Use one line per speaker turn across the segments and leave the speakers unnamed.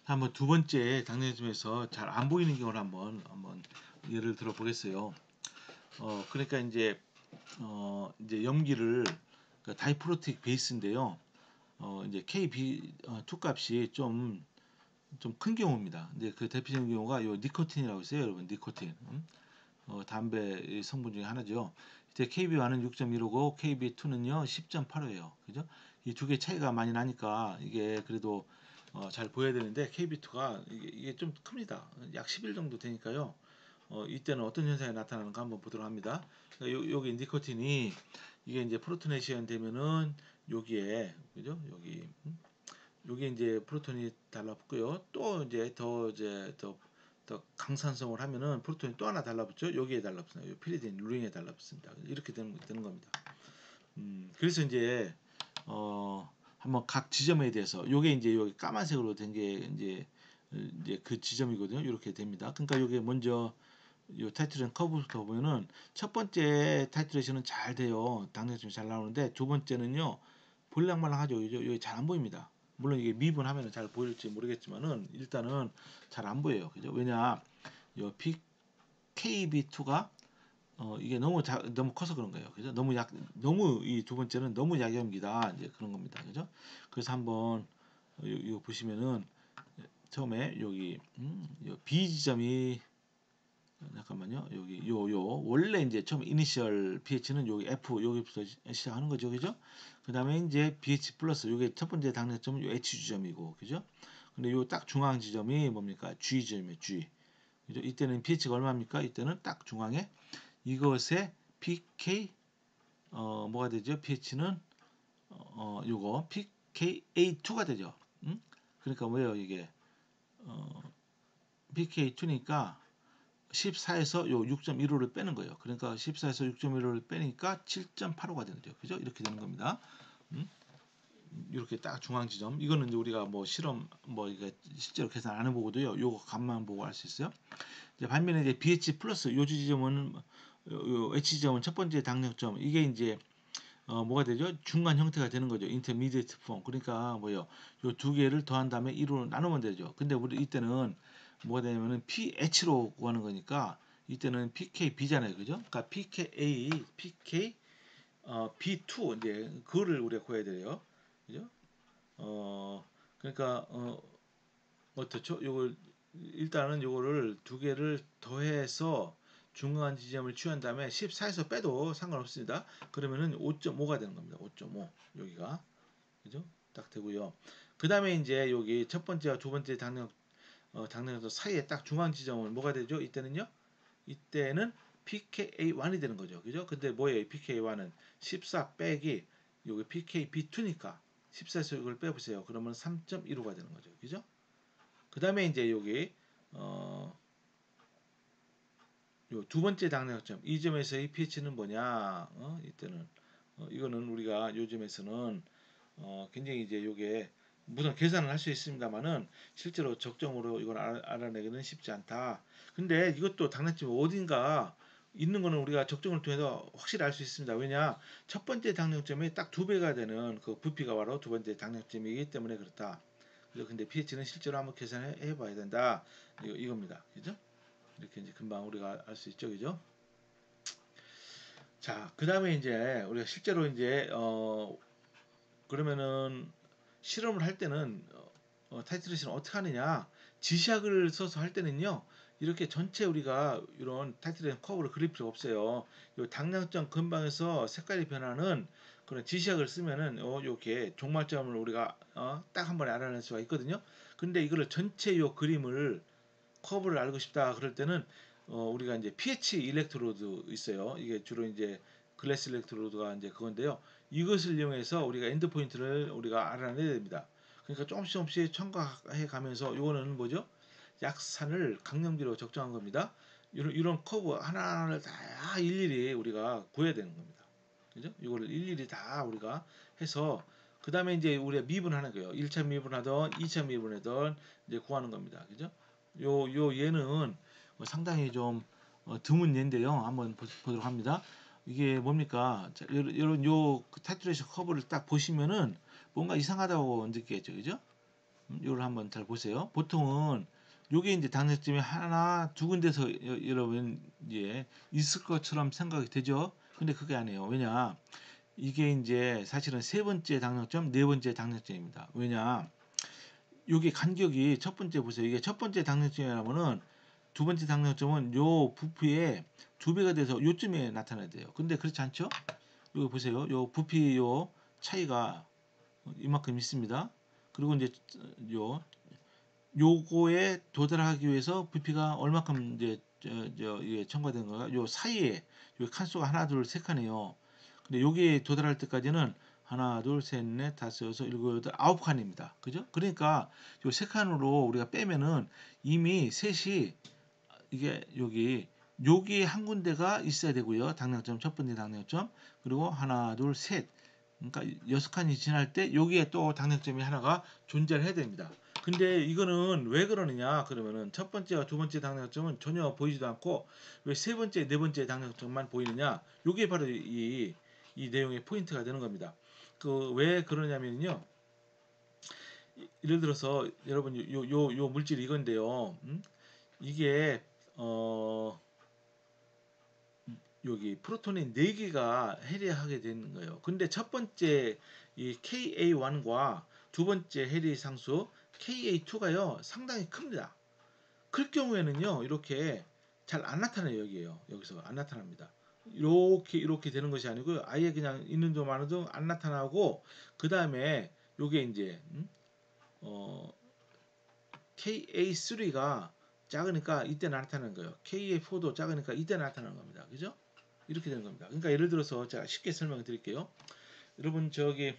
한번 두 번째 당뇨점에서 잘 안 보이는 경우를 한번 예를 들어 보겠어요. 그러니까 이제 염기를 그 다이프로틱 베이스인데요. 이제 KB2 값이 좀 큰 경우입니다. 근데 그 대표적인 경우가 요 니코틴이라고 있어요, 여러분. 니코틴. 담배 성분 중에 하나죠. 이때 KB1은 6.15고 KB2는요 10.85예요. 그죠? 이 두 개 차이가 많이 나니까 이게 그래도 잘 보여야 되는데 KB2가 이게 좀 큽니다. 약 11 정도 되니까요. 이때는 어떤 현상이 나타나는가 한번 보도록 합니다. 그러니까 여기 니코틴이 이게 이제 프로토네이션 되면은 여기에 그죠? 여기 이제 프로톤이 달라붙고요. 또 더 강산성을 하면은 프로톤이 또 하나 달라붙죠. 여기에 달라붙습니다. 피리딘 링에 달라붙습니다. 이렇게 되는 겁니다. 그래서 이제 한번 각 지점에 대해서 요게 이제 여기 까만색으로 된 게 이제 그 지점이거든요. 이렇게 됩니다. 그러니까 요게 먼저 요 타이틀은 커브부터 보면은 첫 번째 타이틀에서는 잘 돼요. 당력점이 잘 나오는데 두 번째는요. 볼랑말랑하죠. 여기 잘 안 보입니다. 물론 이게 미분하면 잘 보일지 모르겠지만은 일단은 잘 안 보여요. 그죠? 왜냐? 요 PKB2가 이게 너무 커서 그런 거예요. 그죠? 너무 이 두 번째는 너무 약염기다. 이제 그런 겁니다. 그죠? 그래서 한번 요 보시면은 처음에 여기 요 B 지점이 잠깐만요. 여기 원래 이제 처음 이니셜 pH는 여기 F 여기부터 시작하는 거죠. 그죠? 그다음에 이제 pH 플러스 요게 첫 번째 당력점은 요 H 지점이고. 그죠? 근데 요 딱 중앙 지점이 뭡니까? G 지점이에요. G. 그죠? 이때는 pH가 얼마입니까? 이때는 딱 중앙에 이것의 pK 뭐가 되죠? pH는 요거 pKa2가 되죠. 그러니까 뭐예요, 이게? pK2니까 14에서 요 6.15를 빼는 거예요. 그러니까 14에서 6.15를 빼니까 7.85가 되는 거죠. 그죠? 이렇게 되는 겁니다. 이렇게 딱 중앙 지점. 이거는 이제 우리가 뭐 실험 이게 실제로 계산 안 해보고도요. 요거 값만 보고 알 수 있어요. 이제 반면에 이제 BH 플러스 요 지점은 요 H 지점은 첫 번째 당력점. 이게 이제 뭐가 되죠? 중간 형태가 되는 거죠. 인터미디에이트 폼. 그러니까 뭐요? 요 두 개를 더한 다음에 1로 나누면 되죠. 근데 우리 이때는 뭐가 되냐면은 pH로 구하는 거니까 이때는 pKb잖아요. 그죠? 그러니까 B2 이제 그거를 우리가 구해야 돼요. 그죠? 그러니까 어떻죠? 요걸 일단은 요거를 두 개를 더해서 중간 지점을 취한 다음에 14에서 빼도 상관없습니다. 그러면은 5.5가 되는 겁니다. 5.5 여기가 그죠? 딱 되고요. 그 다음에 이제 여기 첫 번째와 두 번째 당력 사이에 딱 중앙 지점은 뭐가 되죠? 이때는 PKA1이 되는 거죠. 그죠? 근데 뭐예요? PKA1은 14 빼기 여기 PKB2니까 14에서 이걸 빼보세요. 그러면 3.15가 되는 거죠. 그죠? 그 다음에 이제 여기 어, 요 두 번째 당력점 이 점에서의 pH는 뭐냐? 이때는 이거는 우리가 요즘에서는 굉장히 이제 요게 무슨 계산을 할 수 있습니다만은 실제로 적정으로 이걸 알아내기는 쉽지 않다. 근데 이것도 당력점이 어딘가 있는 거는 우리가 적정을 통해서 확실히 알 수 있습니다. 왜냐? 첫 번째 당력점이 딱 두 배가 되는 그 부피가 바로 두 번째 당력점이기 때문에 그렇다. 그죠? 근데 pH는 실제로 한번 계산해 봐야 된다. 이겁니다. 그죠? 이렇게 이제 금방 우리가 알 수 있죠. 그죠? 자, 그 다음에 이제 우리가 실제로 이제 그러면은 실험을 할 때는 타이트레이션을 어떻게 하느냐? 지시학을 써서 할 때는요. 이렇게 전체 우리가 이런 타이트레이션 커브를 그릴 필요 없어요. 요 당량점 근방에서 색깔이 변하는 그런 지시학을 쓰면은 요렇게 종말점을 우리가 딱 한 번에 알아낼 수가 있거든요. 근데 이거를 전체 요 그림을 커브를 알고 싶다 그럴 때는 우리가 이제 pH 일렉트로드 있어요. 이게 주로 이제 글래스 일렉트로드가 이제 그건데요. 이것을 이용해서 우리가 엔드 포인트를 우리가 알아내야 됩니다. 그러니까 조금씩 첨가해 가면서 이거는 뭐죠? 약산을 강령기로 적정한 겁니다. 이런 커브 하나하나를 다 일일이 우리가 구해야 되는 겁니다. 그죠? 이거를 일일이 다 우리가 해서 그 다음에 이제 우리가 미분하는 거예요. 1차 미분하던 2차 미분하던 이제 구하는 겁니다. 그죠? 요 얘는 상당히 좀 드문 예인데요. 한번 보도록 합니다. 이게 뭡니까? 자, 이런 요 타이트레이션 커브를 딱 보시면은 뭔가 이상하다고 느끼겠죠. 그죠? 이걸 한번 잘 보세요. 보통은 요게 이제 당력점이 하나 두 군데서 여러분 이제 있을 것처럼 생각이 되죠. 근데 그게 아니에요. 왜냐? 이게 이제 사실은 세 번째 당력점, 네 번째 당력점입니다. 왜냐? 요게 간격이 첫 번째 보세요. 이게 첫 번째 당력점이라면은 두 번째 당력점은 요 부피의 두 배가 돼서 요쯤에 나타나야 돼요. 근데 그렇지 않죠? 여기 보세요. 요 부피 요 차이가 이만큼 있습니다. 그리고 이제 요 요거에 도달하기 위해서 부피가 얼마큼 이제 이게 첨가된 거가 요 사이에 요 칸수가 하나 둘 세 칸이에요. 근데 여기에 도달할 때까지는 하나 둘 셋 넷 다섯 여섯 일곱 여덟 아홉 칸입니다. 그죠? 그러니까 요 세 칸으로 우리가 빼면은 이미 셋이 이게 여기 한 군데가 있어야 되고요. 당량점 첫 번째 당량점 그리고 하나 둘 셋 그러니까 여섯 칸이 지날 때 여기에 또 당력점이 하나가 존재를 해야 됩니다. 근데 이거는 왜 그러느냐 그러면은 첫 번째와 두 번째 당력점은 전혀 보이지도 않고 왜 세 번째 네 번째 당력점만 보이느냐 이게 바로 이 내용의 포인트가 되는 겁니다. 그 왜 그러냐면요 예를 들어서 여러분 요 물질이 이건데요 이게 어 여기 프로톤이 4개가 해리하게 되는 거예요. 근데 첫 번째 이 Ka1과 두 번째 해리 상수 Ka2가요 상당히 큽니다. 클 경우에는요 이렇게 잘 안 나타나요. 여기서 안 나타납니다. 이렇게 되는 것이 아니고 아예 그냥 있는 도 많아도 안 나타나고 그 다음에 요게 이제 어, KA3가 작으니까 이때 나타나는 거예요. KA4도 작으니까 이때 나타나는 겁니다. 그죠? 이렇게 되는 겁니다. 그러니까 예를 들어서 제가 쉽게 설명을 드릴게요. 여러분 저기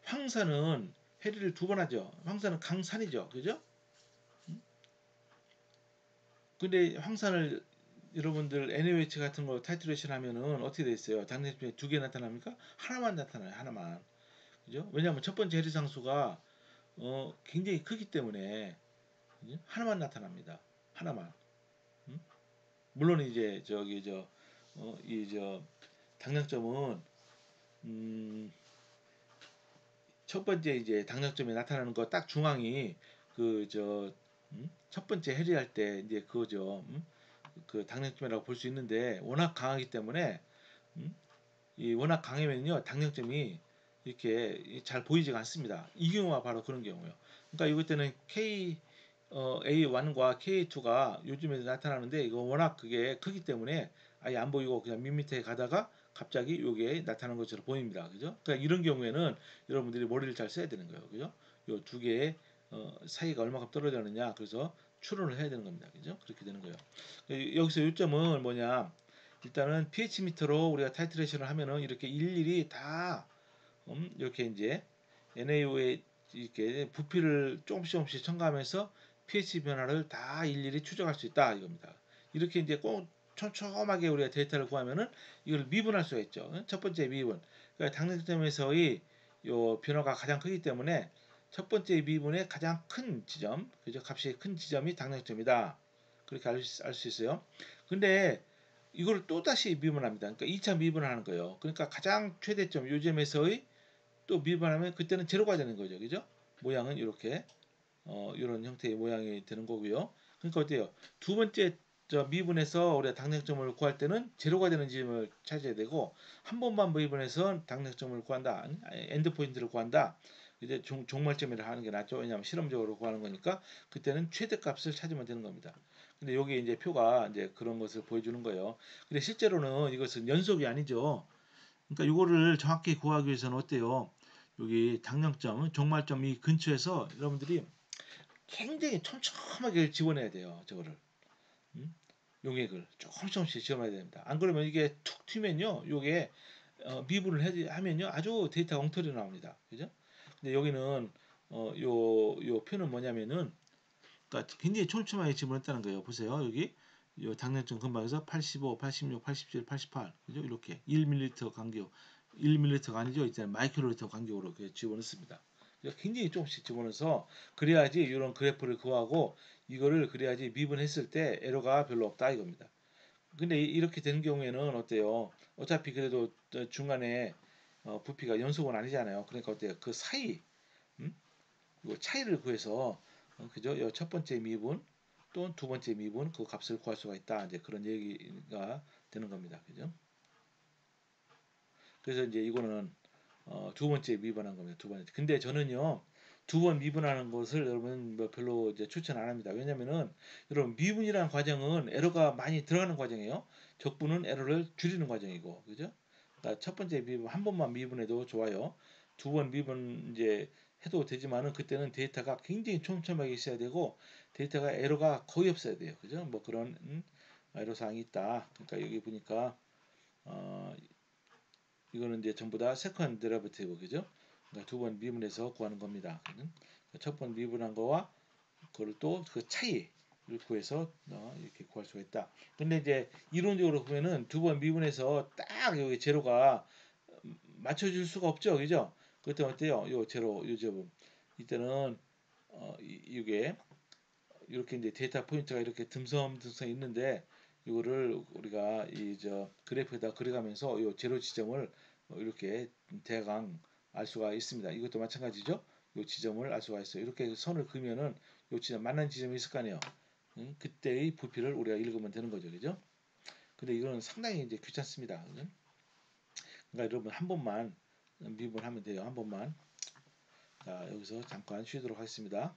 황사는 해리를 두 번 하죠. 황사는 강산이죠. 그죠? 근데 황산을 여러분들 NaOH 같은 거 타이트레이션 하면은 어떻게 돼 있어요? 당뇨점이 두 개 나타납니까? 하나만 나타나요. 하나만. 그죠? 왜냐하면 첫 번째 해리 상수가 굉장히 크기 때문에 그죠? 하나만 나타납니다. 하나만. 음? 물론 이제 저기 저 당력점은 음, 첫 번째 이제 당력점이 나타나는 거 딱 중앙이 첫 번째 해리할 때 이제 그거죠. 그 당력점이라고 볼 수 있는데 워낙 강하기 때문에 음, 이 워낙 강하면요 당력점이 이렇게 잘 보이지가 않습니다. 이 경우가 바로 그런 경우예요. 그러니까 이것 때는 A1과 K2가 요즘에 나타나는데 이거 워낙 그게 크기 때문에 아예 안 보이고 그냥 밋밋하게 가다가 갑자기 요게 나타나는 것처럼 보입니다. 그죠? 그러니까 이런 경우에는 여러분들이 머리를 잘 써야 되는 거예요. 그죠? 요 두 개의 사이가 얼마큼 떨어졌느냐 그래서 추론을 해야 되는 겁니다. 그죠? 그렇게 되는 거예요. 여기서 요점은 뭐냐? 일단은 pH 미터로 우리가 타이트레이션을 하면은 이렇게 일일이 다 이렇게 이제 NaO에 이렇게 부피를 조금씩 첨가하면서 pH 변화를 다 일일이 추적할 수 있다 이겁니다. 이렇게 이제 꼭 촘촘하게 우리가 데이터를 구하면은 이걸 미분할 수가 있죠. 첫 번째 미분. 그러니까 당력점에서의 요 변화가 가장 크기 때문에 첫 번째 미분의 가장 큰 지점, 그죠? 값이 큰 지점이 당력점이다. 그렇게 알 수 있어요. 근데 이걸 또 다시 미분합니다. 그러니까 2차 미분을 하는 거예요. 그러니까 가장 최대점 요점에서의 또 미분하면 그때는 제로가 되는 거죠. 그죠? 모양은 이렇게 이런 형태의 모양이 되는 거고요. 그러니까 어때요? 두 번째 미분해서 우리가 당력점을 구할 때는 제로가 되는 지점을 찾아야 되고 한 번만 미분해서 당력점을 구한다. 엔드 포인트를 구한다. 이제 종말점이라 하는 게 낫죠. 왜냐하면 실험적으로 구하는 거니까 그때는 최대값을 찾으면 되는 겁니다. 근데 여기 이제 표가 이제 그런 것을 보여주는 거예요. 근데 실제로는 이것은 연속이 아니죠. 그러니까 이거를 정확히 구하기 위해서는 어때요? 여기 당령점, 종말점 이 근처에서 여러분들이 굉장히 촘촘하게 집어내야 돼요. 저거를. 음? 용액을 조금씩 집어내야 됩니다. 안 그러면 이게 툭 튀면요. 요게 미분을 하면요. 아주 데이터가 엉터리 나옵니다. 그죠? 근데 여기는 요 표는 뭐냐면은 그러니까 굉장히 촘촘하게 집어냈다는 거예요. 보세요. 여기 요 당뇨점 근방에서 85, 86, 87, 88 그죠? 이렇게 1ml 간격 1ml가 아니죠. 이제 마이크로리터 간격으로 이렇게 집어넣습니다. 굉장히 조금씩 집어넣어서 그래야지 이런 그래프를 구하고 이거를 그래야지 미분했을 때 에러가 별로 없다 이겁니다. 근데 이렇게 되는 경우에는 어때요? 어차피 그래도 중간에 부피가 연속은 아니잖아요. 그러니까 어때요? 그 사이 음? 요 차이를 구해서 그죠? 요 첫 번째 미분 또는 두 번째 미분 그 값을 구할 수가 있다. 이제 그런 얘기가 되는 겁니다. 그죠? 그래서 이제 이거는 두 번째 미분한 겁니다. 두 번째. 근데 저는요, 두 번 미분하는 것을 여러분 뭐 별로 이제 추천 안 합니다. 왜냐면은 여러분 미분이라는 과정은 에러가 많이 들어가는 과정이에요. 적분은 에러를 줄이는 과정이고, 그죠? 그러니까 첫 번째 미분 한 번만 미분해도 좋아요. 두 번 미분 이제 해도 되지만은 그때는 데이터가 굉장히 촘촘하게 있어야 되고 데이터가 에러가 거의 없어야 돼요. 그죠? 뭐 그런 에러 사항이 있다. 그러니까 여기 보니까 어, 이거는 이제 전부 다 세컨 데리베이티브 그죠? 그러니까 두 번 미분해서 구하는 겁니다. 첫 번 미분한 거와 그걸 또 그 차이를 구해서 이렇게 구할 수가 있다. 근데 이제 이론적으로 보면은 두 번 미분해서 딱 여기 제로가 맞춰줄 수가 없죠, 그죠? 그때 어때요? 요 제로, 요 제곱. 이때는 이게 이렇게 이제 데이터 포인트가 이렇게 듬성듬성 있는데 이거를 우리가 이 저 그래프에다 그려가면서 요 제로 지점을 이렇게 대강 알 수가 있습니다. 이것도 마찬가지죠. 요 지점을 알 수가 있어요. 이렇게 선을 그으면은 요 지점 만난 지점이 있을 거 아니에요. 응? 그때의 부피를 우리가 읽으면 되는 거죠, 그죠? 근데 이거는 상당히 이제 귀찮습니다. 그죠? 그러니까 여러분 한 번만 미분하면 돼요. 한 번만. 자 여기서 잠깐 쉬도록 하겠습니다.